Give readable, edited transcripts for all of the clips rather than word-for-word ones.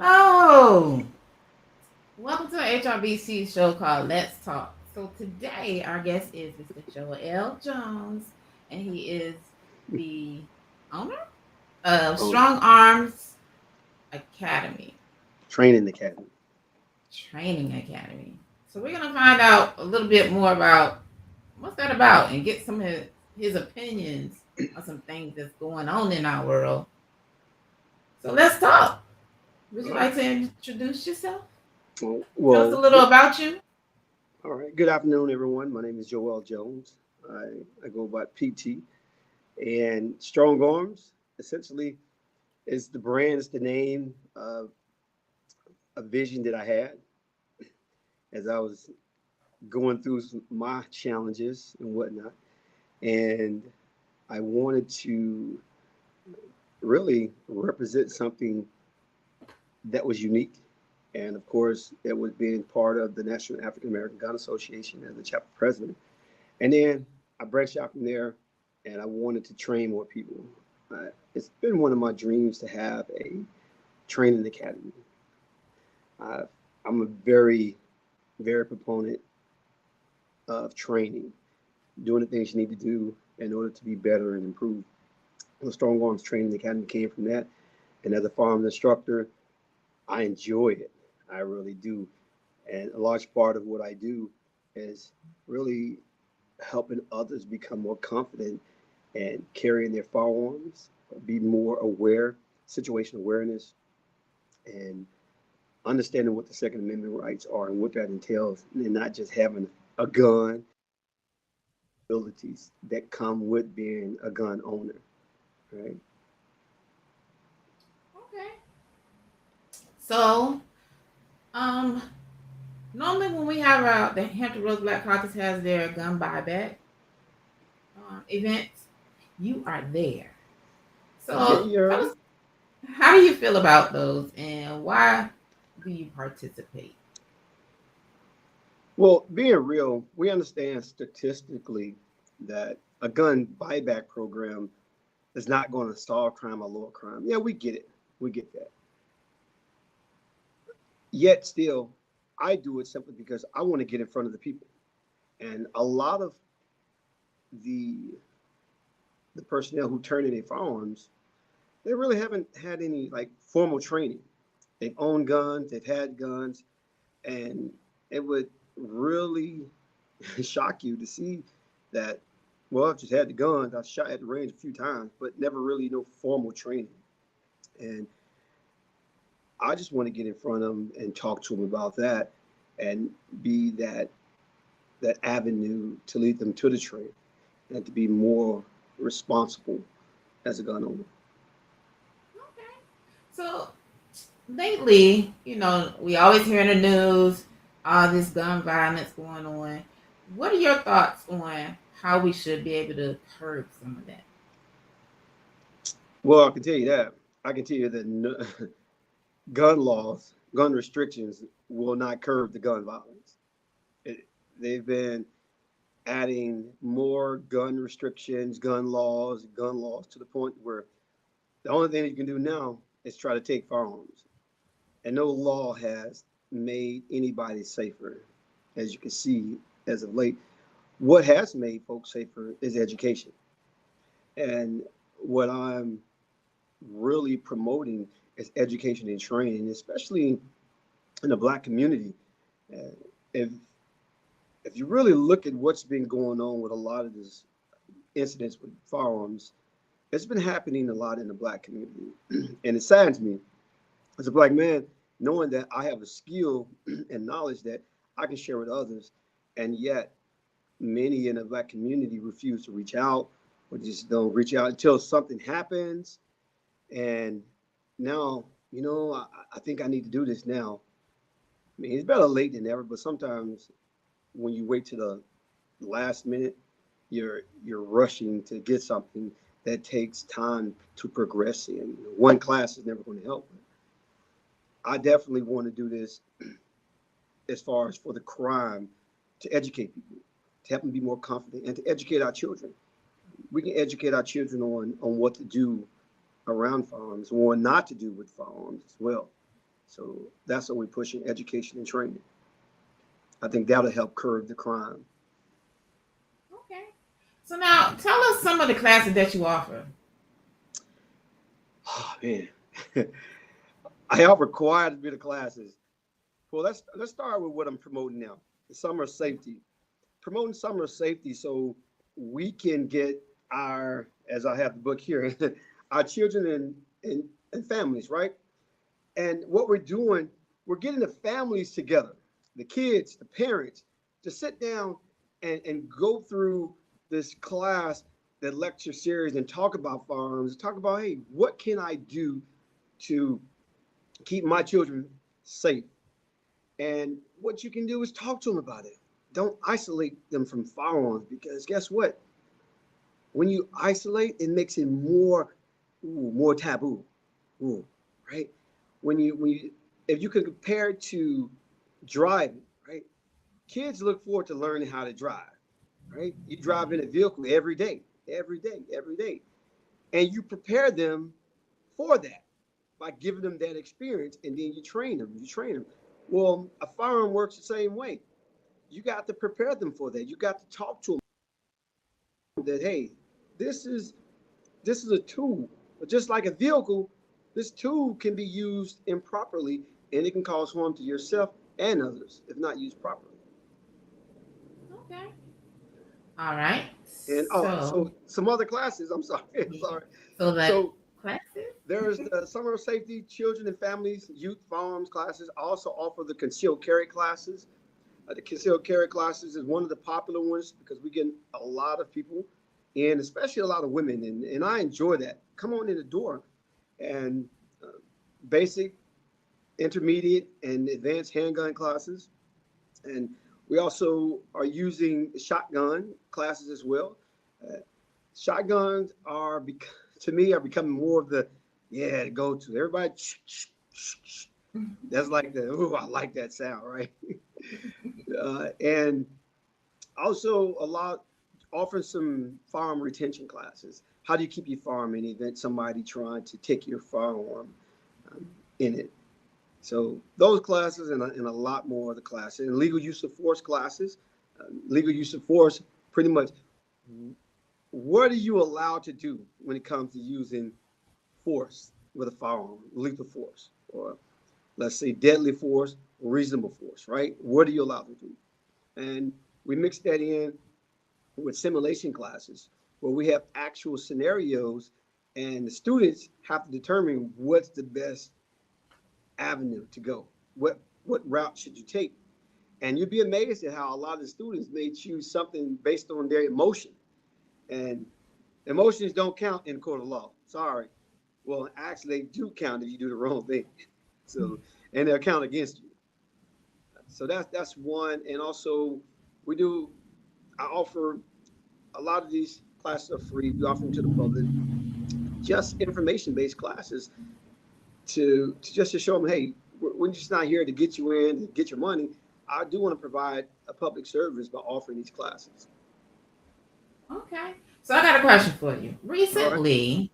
Hello. Welcome to an HRBC show called Let's Talk. So today our guest is Mr. Joel Jones, and he is the owner of Owner, Strong Arms Academy, training academy. Training Academy. So we're gonna find out a little bit more about what's that about and get some of his opinions on some things that's going on in our world. So let's talk. Would you All right. like to introduce yourself? Well, Tell us a well, little good, about you. all right. Good afternoon, everyone. My name is Joel Jones. I go by PT, and Strong Arms essentially is the brand, is the name of a vision that I had as I was going through my challenges and whatnot, and I wanted to really represent something that was unique. And of course, it was being part of the National African American Gun Association as the chapter president. And then I branched out from there and I wanted to train more people. It's been one of my dreams to have a training academy. Uh, I'm a very proponent of training, doing the things you need to do in order to be better and improve. The Strong Arms Training Academy came from that. And as a farm instructor, I enjoy it. I really do. And a large part of what I do is really helping others become more confident and carrying their firearms, be more aware, situation awareness, and understanding what the Second Amendment rights are and what that entails, and not just having a gun, abilities that come with being a gun owner, right? Okay. So, um, normally when we have the Hampton Roads Black Caucus has their gun buyback events, you are there. Yeah, So you tell heard. us, how do you feel about those, and why do you participate? Well, being real, we understand statistically that a gun buyback program is not going to solve crime or lower crime. Yeah, we get it. We get that. Yet still, I do it simply because I want to get in front of the people. And a lot of the the personnel who turn in their firearms, they really haven't had any like formal training. They've owned guns, they've had guns, and it would really shock you to see that. Well, I've just had the guns. I shot at the range a few times, but never really no formal training. And I just want to get in front of them and talk to them about that, and be that avenue to lead them to the trade, and to be more responsible as a gun owner. Okay. So lately, we always hear in the news all this gun violence going on. What are your thoughts on how we should be able to curb some of that? Well, I can tell you that. I can tell you that no, gun laws, gun restrictions will not curb the gun violence. It, they've been adding more gun restrictions, gun laws to the point where the only thing that you can do now is try to take firearms. And no law has made anybody safer, as you can see as of late. What has made folks safer is education. And what I'm really promoting is education and training, especially in the Black community. Uh, if if you really look at what's been going on with a lot of these incidents with firearms, it's been happening a lot in the Black community, and it saddens me as a Black man knowing that I have a skill and knowledge that I can share with others, and yet many in the Black community refuse to reach out or just don't reach out until something happens. And now, I think I need to do this now. I mean, it's better late than never, but sometimes when you wait to the last minute, you're rushing to get something that takes time to progress in. One class is never going to help. I definitely want to do this as far as for the crime, to educate people, to help them be more confident, and to educate our children. We can educate our children on what to do around firearms, or what not to do with firearms as well. So that's what we're pushing, education and training. I think that'll help curb the crime. Okay. So now tell us some of the classes that you offer. Oh man, I offer quite a bit of classes. Well, let's start with what I'm promoting now. The summer safety. Promoting summer safety so we can get our, as I have the book here, our children and families, right? And what we're doing, we're getting the families together, the kids, the parents, to sit down and go through this class, the lecture series, and talk about firearms, talk about, hey, what can I do to keep my children safe? And what you can do is talk to them about it. Don't isolate them from firearms because guess what? When you isolate, it makes it more taboo. Ooh, right? When you if you can compare it to driving, right? Kids look forward to learning how to drive, right? You drive in a vehicle every day, every day, every day. And you prepare them for that by giving them that experience and then you train them. You train them. Well, a firearm works the same way. You got to prepare them for that. You got to talk to them that, hey, this is this is a tool. But just like a vehicle, this tool can be used improperly and it can cause harm to yourself and others if not used properly. Okay. All right. And oh, So so some other classes, I'm sorry, I'm yeah. sorry. So that So classes. there's the summer safety, children and families, youth firearms classes. I also offer the concealed carry classes. The concealed carry classes is one of the popular ones because we get a lot of people and especially a lot of women. And I enjoy that. Come on in the door and basic, intermediate, and advanced handgun classes. And we also are using shotgun classes as well. Uh, Shotguns are, to me, are becoming more of the, yeah, to go to. Everybody, that's like the, oh, I like that sound, right? And also a lot offering some firearm retention classes. How do you keep your firearm in the event somebody trying to take your firearm um, in it? So those classes and a lot more of the classes and legal use of force classes. Legal use of force, pretty much, what are you allowed to do when it comes to using force with a firearm, lethal force, or let's say deadly force, reasonable force, right? What are you allowed to do? And we mix that in with simulation classes where we have actual scenarios and the students have to determine what's the best avenue to go. What route should you take? And you'd be amazed at how a lot of the students may choose something based on their emotion. And emotions don't count in court of law. Sorry. Well, actually, they do count if you do the wrong thing. So, and they'll count against you. So that's one. And also, we do. I offer a lot of these classes are free. We offer them to the public, just information-based classes to just to show them, hey, we're just not here to get you in, to get your money. I do want to provide a public service by offering these classes. Okay. So I got a question for you. All right. Recently,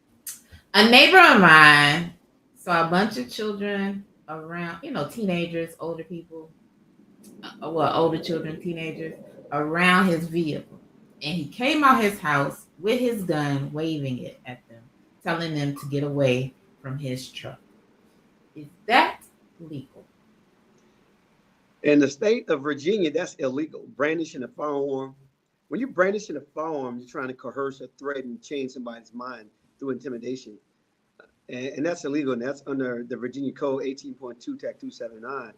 a neighbor of mine saw a bunch of children around, teenagers, older people, well, older children, teenagers around his vehicle. And he came out his house with his gun, waving it at them, telling them to get away from his truck. Is that legal? In the state of Virginia, that's illegal. Brandishing a firearm. When you're brandishing a firearm, you're trying to coerce or threaten, change somebody's mind through intimidation. And that's illegal. And that's under the Virginia Code 18.2, Tech 279.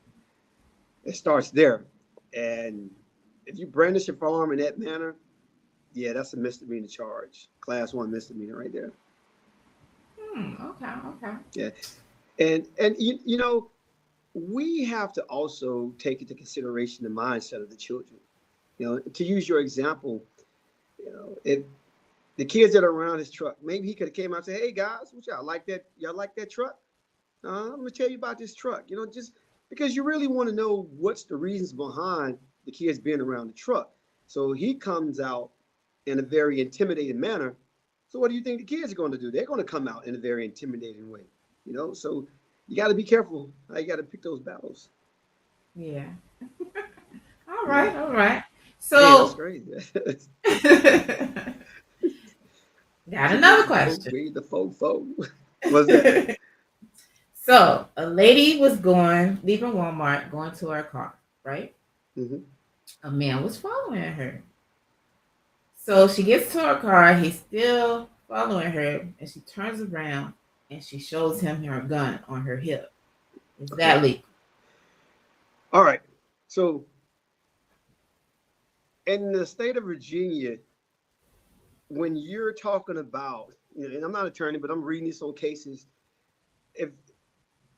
It starts there. And if you brandish a firearm in that manner, yeah, that's a misdemeanor charge. Class one misdemeanor right there. Okay, okay. Yeah. And you know, we have to also take into consideration the mindset of the children. You know, to use your example, you know, if the kids that are around his truck, maybe he could have came out and said, "Hey guys, what y'all like that? Y'all like that truck? I'm gonna tell you about this truck." You know, just because you really want to know what's the reasons behind the kids being around the truck. So he comes out in a very intimidating manner. So what do you think the kids are going to do? They're going to come out in a very intimidating way. You know, so you got to be careful how you got to pick those battles. Yeah. All Yeah. right. All right. Man, that's So, crazy. got Two another versus four, question. we the foe. What's that? So, a lady was leaving Walmart, going to her car, right? Hmm. A man was following her. So she gets to her car, he's still following her, and she turns around and she shows him her gun on her hip. Is Okay. that legal? All right. So in the state of Virginia, when you're talking about, and I'm not an attorney, but I'm reading this on cases. If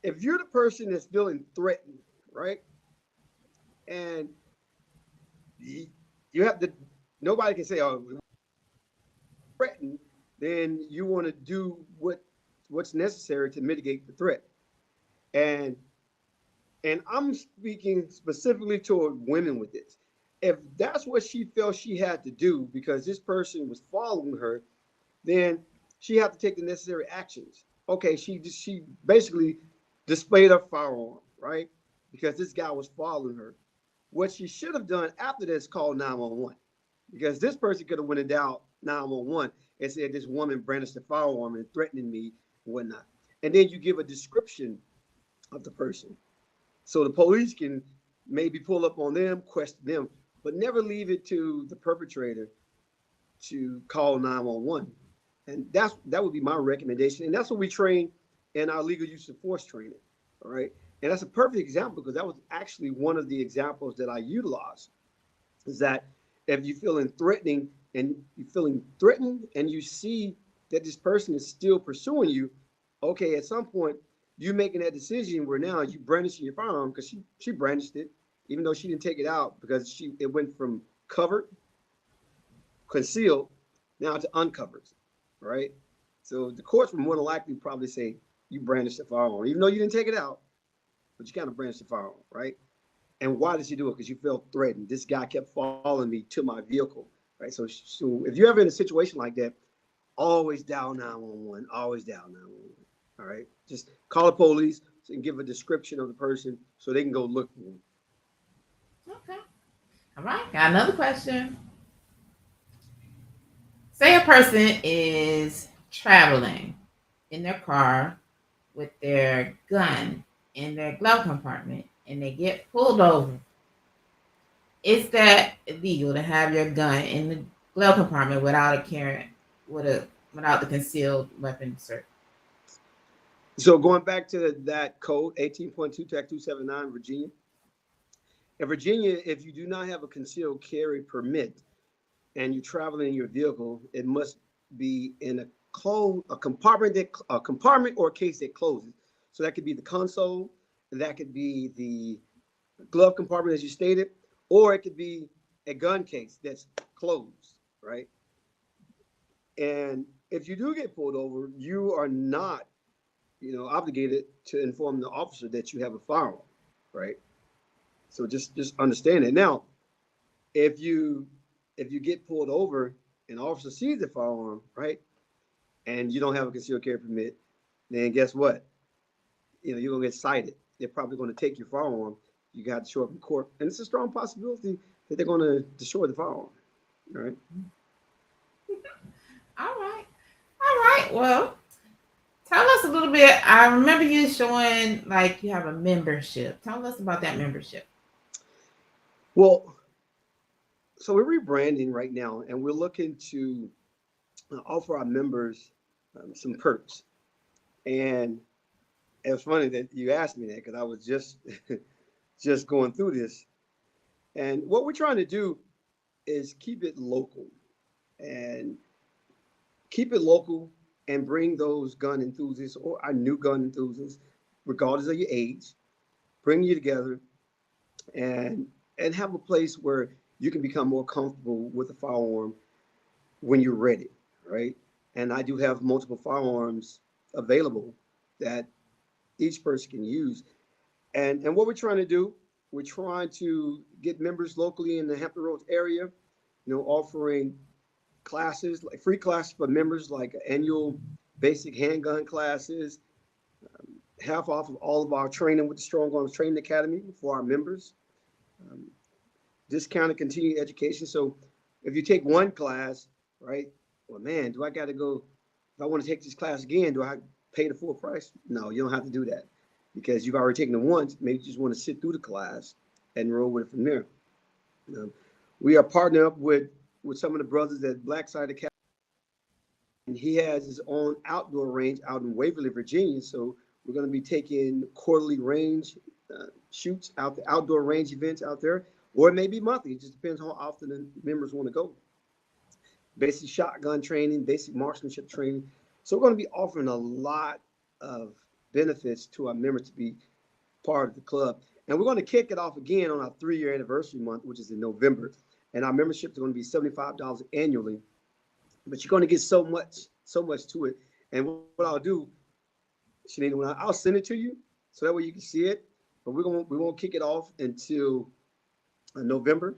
if you're the person that's feeling threatened, right, and you, you have to, nobody can say, "Oh, threatened," then you want to do what's necessary to mitigate the threat. And I'm speaking specifically toward women with this. If that's what she felt she had to do because this person was following her, then she had to take the necessary actions. Okay, she basically displayed her firearm, right? Because this guy was following her. What she should have done after this, called 911, because this person could have went and dialed 911 and said this woman brandished a firearm and threatening me and whatnot. And then you give a description of the person, so the police can maybe pull up on them, question them, but never leave it to the perpetrator to call 911. And that would be my recommendation. And that's what we train in our legal use of force training. All right. And that's a perfect example because that was actually one of the examples that I utilized, is that if you're feeling threatening and you're feeling threatened and you see that this person is still pursuing you, okay, at some point you're making that decision where now you brandishing your firearm, because she brandished it, even though she didn't take it out, because it went from covered, concealed, now to uncovered, right? So the courts would more than likely probably say you brandished the firearm, even though you didn't take it out, but you kind of brandished the firearm, right? And why did you do it? Because you felt threatened. This guy kept following me to my vehicle, right? So if you're ever in a situation like that, always dial 911. Always dial 911. All right. Just call the police and give a description of the person so they can go look for them. Okay. All right. Got another question. Say a person is traveling in their car with their gun in their glove compartment and they get pulled over. Is that illegal to have your gun in the glove compartment without a carry with a without the concealed weapon cert? So going back to that code, 18.2 Tac 279, Virginia. In Virginia, if you do not have a concealed carry permit and you're traveling in your vehicle, it must be in a compartment or a case that closes. So that could be the console, that could be the glove compartment as you stated, or it could be a gun case that's closed, right? And if you do get pulled over, you are not, obligated to inform the officer that you have a firearm, right? So just understand it. Now, if you get pulled over and the officer sees the firearm, right, and you don't have a concealed carry permit, then guess what? You're gonna get cited. They're probably going to take your firearm. You got to show up in court, and it's a strong possibility that they're going to destroy the firearm. All right. All right. All right. Well, tell us a little bit. I remember you showing like you have a membership. Tell us about that membership. Well, so we're rebranding right now, and we're looking to offer our members some perks. And it's funny that you asked me that because I was just just going through this. And what we're trying to do is and keep it local and bring those gun enthusiasts or our new gun enthusiasts, regardless of your age, bring you together and have a place where you can become more comfortable with the firearm when you're ready, right? And I do have multiple firearms available that each person can use. And what we're trying to do, we're trying to get members locally in the Hampton Roads area, offering classes, like free classes for members, like annual basic handgun classes, half off of all of our training with the Strong Arms Training Academy for our members. Um, Discounted continuing education. So if you take one class, right? Well, man, do I got to go? If I want to take this class again, do I pay the full price? No, you don't have to do that because you've already taken it once. Maybe you just want to sit through the class and roll with it from there. Um, we are partnered up with some of the brothers at Black Side Academy, and he has his own outdoor range out in Waverly, Virginia. So we're going to be taking quarterly range shoots out, the outdoor range events out there, or it may be monthly. It just depends how often the members want to go. Basic shotgun training, basic marksmanship training. So we're going to be offering a lot of benefits to our members to be part of the club. And we're going to kick it off again on our 3-year anniversary month, which is in November. And our membership is going to be $75 annually. But you're going to get so much to it. And what I'll do, Shanita, I'll send it to you so that way you can see it. But we won't kick it off until November,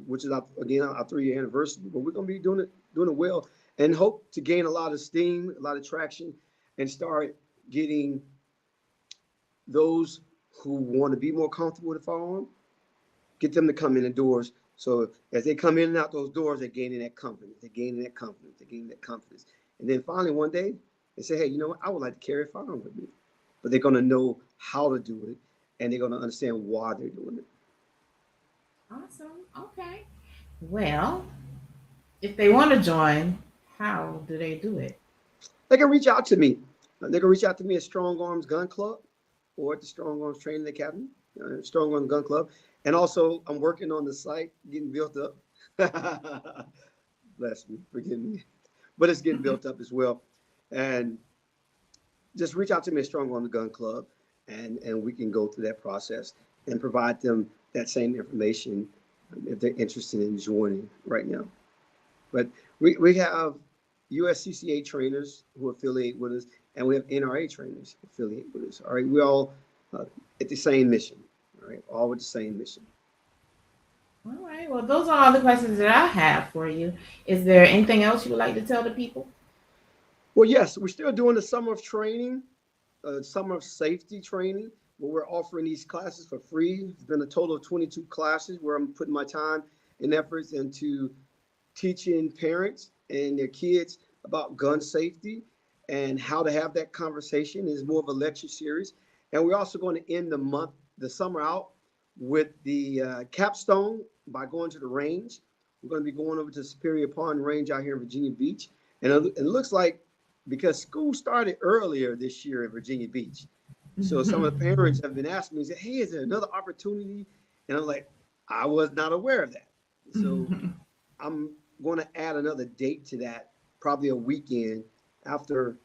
which is again our 3-year anniversary. But we're going to be doing it well, and hope to gain a lot of steam, a lot of traction, and start getting those who want to be more comfortable with the firearm, get them to come in the doors. So as they come in and out those doors, they're gaining that confidence. They're gaining that confidence. And then finally one day they say, hey, you know what? I would like to carry a firearm with me. But they're going to know how to do it, and they're going to understand why they're doing it. Awesome. Okay. Well, if they want to join, how do they do it? They can reach out to me. They can reach out to me at Strong Arms Gun Club or at the Strong Arms Training Academy, Strong Arms Gun Club. And also, I'm working on the site, getting built up. Bless me, forgive me. But it's getting built up as well. And just reach out to me at Strong Arms Gun Club, and we can go through that process and provide them that same information if they're interested in joining right now. But we have USCCA trainers who affiliate with us, and we have NRA trainers affiliate with us. All right, we're all at the same mission. All right, all with the same mission. All right. Well, those are all the questions that I have for you. Is there anything else you would like to tell the people? Well, yes, we're still doing the summer of training, summer of safety training, where we're offering these classes for free. It's been a total of 22 classes where I'm putting my time and efforts into teaching parents and their kids about gun safety and how to have that conversation. It's more of a lecture series. And we're also going to end the summer out with the capstone by going to the range. We're going to be going over to Superior Pond Range out here in Virginia Beach. And it looks like, because school started earlier this year in Virginia Beach, so some of the parents have been asking me, hey, is there another opportunity? And I'm like, I was not aware of that. So I'm going to add another date to that, probably a weekend after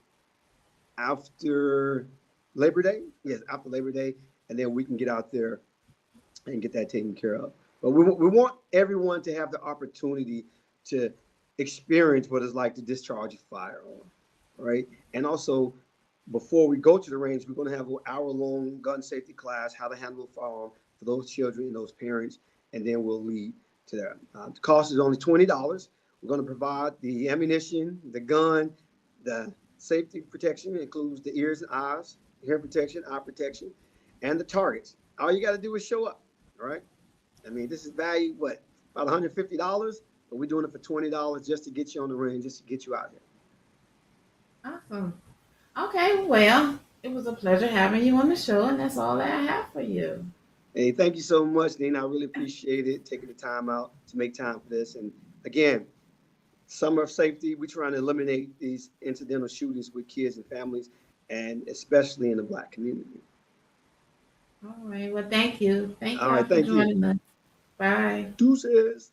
Labor Day. Yes, after Labor Day. And then we can get out there and get that taken care of. But we want everyone to have the opportunity to experience what it's like to discharge a firearm, right? And also, before we go to the range, we're going to have an hour-long gun safety class, how to handle a firearm for those children and those parents, and then we'll lead to that. The cost is only $20. We're going to provide the ammunition, the gun, the safety protection. It includes the ears and eyes, hair protection, eye protection, and the targets. All you got to do is show up, all right? I mean, this is valued, about $150, but we're doing it for $20 just to get you on the range, just to get you out here. Awesome. Okay, well, it was a pleasure having you on the show, and that's all that I have for you. Hey, thank you so much, Nina. I really appreciate it, taking the time out to make time for this. And again, summer of safety, we're trying to eliminate these incidental shootings with kids and families, and especially in the Black community. All right, well, thank you. Thank All y'all right, for thank you. joining us. Bye. Deuces.